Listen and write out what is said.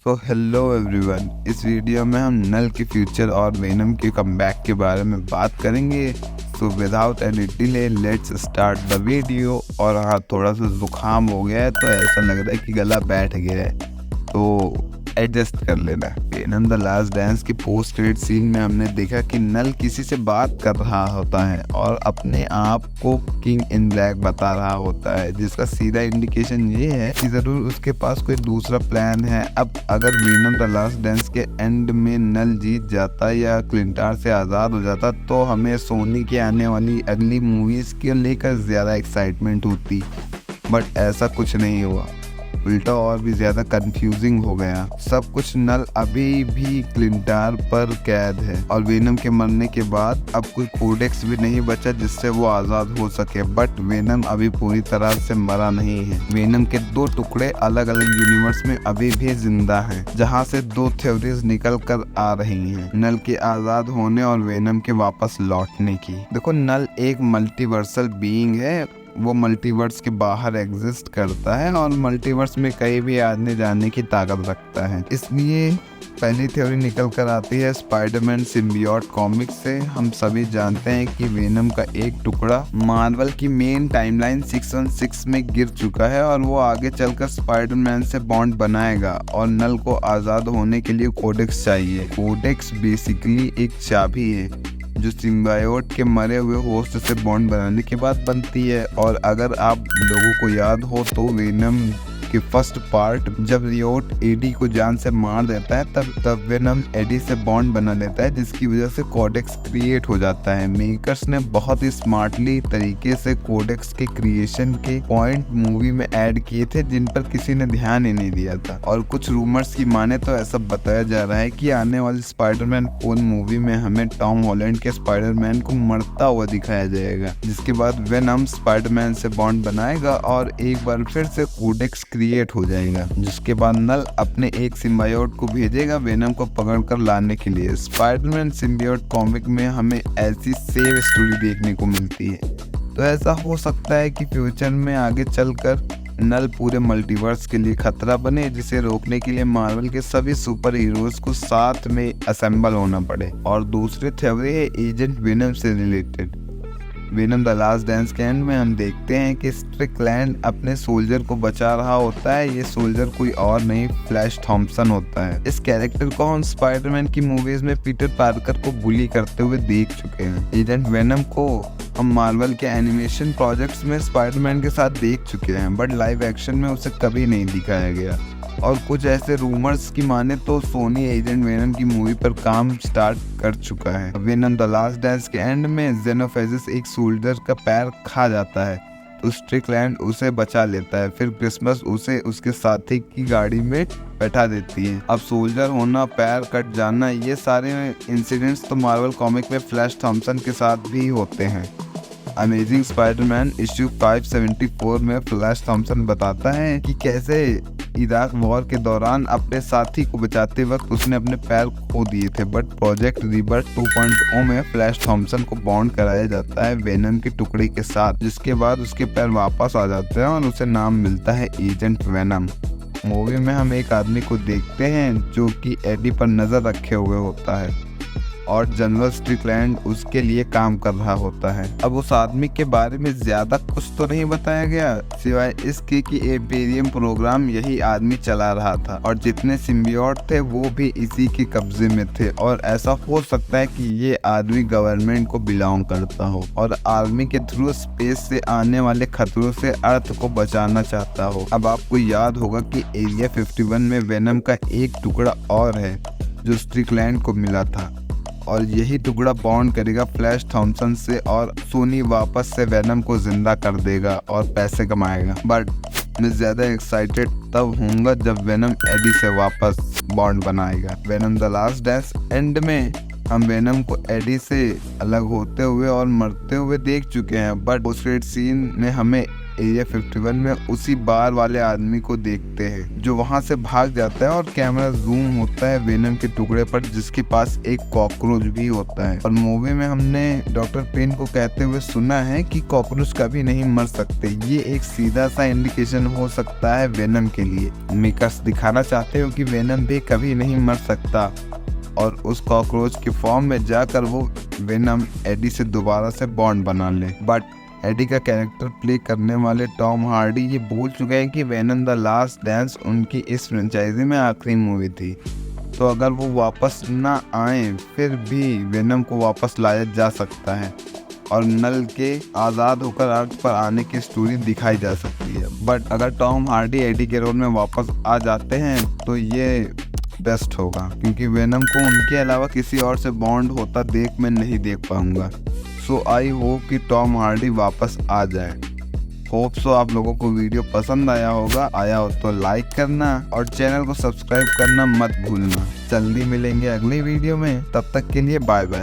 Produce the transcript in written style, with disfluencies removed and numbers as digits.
तो hello everyone, इस video में हम नल के फ्यूचर और वेनम के कमबैक के बारे में बात करेंगे। So without any delay let's start the video. और हाँ, थोड़ा सा जुकाम हो गया है तो ऐसा लग रहा है कि गला बैठ गया है, तो एडजस्ट कर लेना। वेनम द लास्ट डांस के पोस्ट क्रेडिट सीन में हमने देखा कि नल किसी से बात कर रहा होता है और अपने आप को किंग इन ब्लैक बता रहा होता है, जिसका सीधा इंडिकेशन ये है कि जरूर उसके पास कोई दूसरा प्लान है। अब अगर वेनम द लास्ट डांस के एंड में नल जीत जाता या क्लिंटार से आज़ाद हो जाता तो हमें सोनी के आने वाली अगली मूवीज के लेकर ज़्यादा एक्साइटमेंट होती, बट ऐसा कुछ नहीं हुआ। उल्टा और भी ज़्यादा कंफ्यूजिंग हो गया सब कुछ। नल अभी भी क्लिंटार पर कैद है और वेनम के मरने के बाद अब कोई कोडेक्स भी नहीं बचा जिससे वो आज़ाद हो सके। बट वेनम अभी पूरी तरह से मरा नहीं है। वेनम के दो टुकड़े अलग अलग यूनिवर्स में अभी भी जिंदा हैं, जहाँ से दो थ्योरीज निकल कर आ रही हैं, नल के आज़ाद होने और वेनम के वापस लौटने की। देखो, नल एक मल्टीवर्सल बीइंग है। वो मल्टीवर्स के बाहर एग्जिस्ट करता है और मल्टीवर्स में कहीं भी आने जाने की ताकत रखता है। इसलिए पहली थ्योरी निकल कर आती है स्पाइडरमैन सिम्बियोट कॉमिक्स से। हम सभी जानते हैं कि वेनम का एक टुकड़ा मार्वल की मेन टाइमलाइन 616 में गिर चुका है और वो आगे चलकर स्पाइडरमैन से बॉन्ड बनाएगा और नल को आज़ाद होने के लिए कोडेक्स चाहिए। कोडेक्स बेसिकली एक चाबी है जो सिम्बायोट के मरे हुए होस्ट से बॉन्ड बनाने के बाद बनती है। और अगर आप लोगों को याद हो तो वेनम के फर्स्ट पार्ट जब रियोट एडी को जान से मार देता है तब वेनम एडी से बॉन्ड बना लेता है, जिसकी वजह से कोडेक्स क्रिएट हो जाता है। मेकर्स ने बहुत ही स्मार्टली तरीके से कोडेक्स के क्रिएशन के पॉइंट मूवी में ऐड किए थे जिन पर किसी ने ध्यान ही नहीं दिया था। और कुछ रूमर्स की माने तो ऐसा बताया जा रहा है कि आने वाली स्पाइडरमैन 4 मूवी में हमें टॉम हॉलैंड के स्पाइडरमैन को मरता हुआ दिखाया जाएगा, जिसके बाद वेनम स्पाइडरमैन से बॉन्ड बनाएगा और एक बार फिर से कोडेक्स क्रिएट हो जाएगा, जिसके बाद नल अपने एक सिम्बायोट को भेजेगा वेनम को पकड़कर लाने के लिए। स्पाइडरमैन सिम्बायोट कॉमिक में हमें ऐसी सेव स्टोरी देखने को मिलती है, तो ऐसा हो सकता है कि फ्यूचर में आगे चलकर नल पूरे मल्टीवर्स के लिए खतरा बने, जिसे रोकने के लिए मार्वल के सभी सुपर हीरोज को साथ में असेंबल होना पड़े। और दूसरी थ्योरी है एजेंट वेनम से related. Venom the last dance के एंड में हम देखते हैं कि स्ट्रिकलैंड अपने सोल्जर को बचा रहा होता है। ये सोल्जर कोई और नहीं, फ्लैश थॉम्पसन होता है। इस कैरेक्टर को हम स्पाइडरमैन की मूवीज में पीटर पार्कर को बुली करते हुए देख चुके हैं। एजेंट वेनम को हम मार्वल के एनिमेशन प्रोजेक्ट्स में स्पाइडरमैन के साथ देख चुके हैं, बट लाइव एक्शन में उसे कभी नहीं दिखाया गया। और कुछ ऐसे रूमर्स की माने तो सोनी एजेंट वेनम की मूवी पर काम स्टार्ट कर चुका है। वेनम द लास्ट डांस के एंड में जेनोफेजिस एक सोल्जर का पैर खा जाता है तो स्ट्रिकलैंड उसे बचा लेता है। फिर क्रिसमस उसे उसके साथी की गाड़ी में बैठा देती है। अब सोल्जर होना, पैर कट जाना, ये सारे इंसिडेंट्स तो मार्वल कॉमिक में फ्लैश थॉम्पसन के साथ भी होते हैं। अमेजिंग स्पाइडरमैन इश्यू 574 में फ्लैश थॉम्पसन बताता है कि कैसे इराक वॉर के दौरान अपने साथी को बचाते वक्त उसने अपने पैर खो दिए थे, बट प्रोजेक्ट रीबर्थ 2.0 में फ्लैश थॉम्पसन को बॉन्ड कराया जाता है वेनम के टुकड़े के साथ, जिसके बाद उसके पैर वापस आ जाते हैं और उसे नाम मिलता है एजेंट वेनम। मूवी में हम एक आदमी को देखते हैं जो कि एडी पर नजर रखे हुए होता है और जनरल स्ट्रिकलैंड उसके लिए काम कर रहा होता है। अब उस आदमी के बारे में ज्यादा कुछ तो नहीं बताया गया, सिवाय इसके कि इम्पीरियम प्रोग्राम यही आदमी चला रहा था और जितने सिम्बियोट थे वो भी इसी के कब्जे में थे। और ऐसा हो सकता है कि ये आदमी गवर्नमेंट को बिलोंग करता हो और आर्मी के थ्रू स्पेस से आने वाले खतरों से अर्थ को बचाना चाहता हो। अब आपको याद होगा कि एरिया 51 में वेनम का एक टुकड़ा और है जो स्ट्रिकलैंड को मिला था और यही टुकड़ा बॉन्ड करेगा फ्लैश थॉम्पसन से और सोनी वापस से वेनम को जिंदा कर देगा और पैसे कमाएगा। बट मैं ज्यादा एक्साइटेड तब होऊंगा जब वेनम एडी से वापस बॉन्ड बनाएगा। Venom the last dance and में हम वेनम को एडी से अलग होते हुए और मरते हुए देख चुके हैं, बट पोस्ट क्रेडिट सीन में हमें एरिया 51 में उसी बार वाले आदमी को देखते हैं जो वहां से भाग जाता है और कैमरा जूम होता है वेनम के टुकड़े पर जिसके पास एक कॉकरोच भी होता है। और मूवी में हमने डॉक्टर पेन को कहते हुए सुना है कि कॉकरोच कभी नहीं मर सकते। ये एक सीधा सा इंडिकेशन हो सकता है वेनम के लिए। मेकर्स दिखाना चाहते हो कि वेनम भी कभी नहीं मर सकता और उस कॉकरोच के फॉर्म में जाकर वो वेनम एडी से दोबारा से बॉन्ड बना ले। बट एडी का कैरेक्टर प्ले करने वाले टॉम हार्डी ये बोल चुके हैं कि वेनम द लास्ट डांस उनकी इस फ्रेंचाइजी में आखिरी मूवी थी। तो अगर वो वापस ना आए फिर भी वेनम को वापस लाया जा सकता है और नल के आज़ाद होकर अर्थ पर आने की स्टोरी दिखाई जा सकती है। बट अगर टॉम हार्डी एडी के रोल में वापस आ जाते हैं तो ये बेस्ट होगा क्योंकि वेनम को उनके अलावा किसी और से बॉन्ड होता मैं नहीं देख पाऊंगा। सो आई होप कि टॉम हार्डी वापस आ जाए। होप सो आप लोगों को वीडियो पसंद आया होगा। आया हो तो लाइक करना और चैनल को सब्सक्राइब करना मत भूलना। जल्दी मिलेंगे अगली वीडियो में, तब तक के लिए बाय बाय।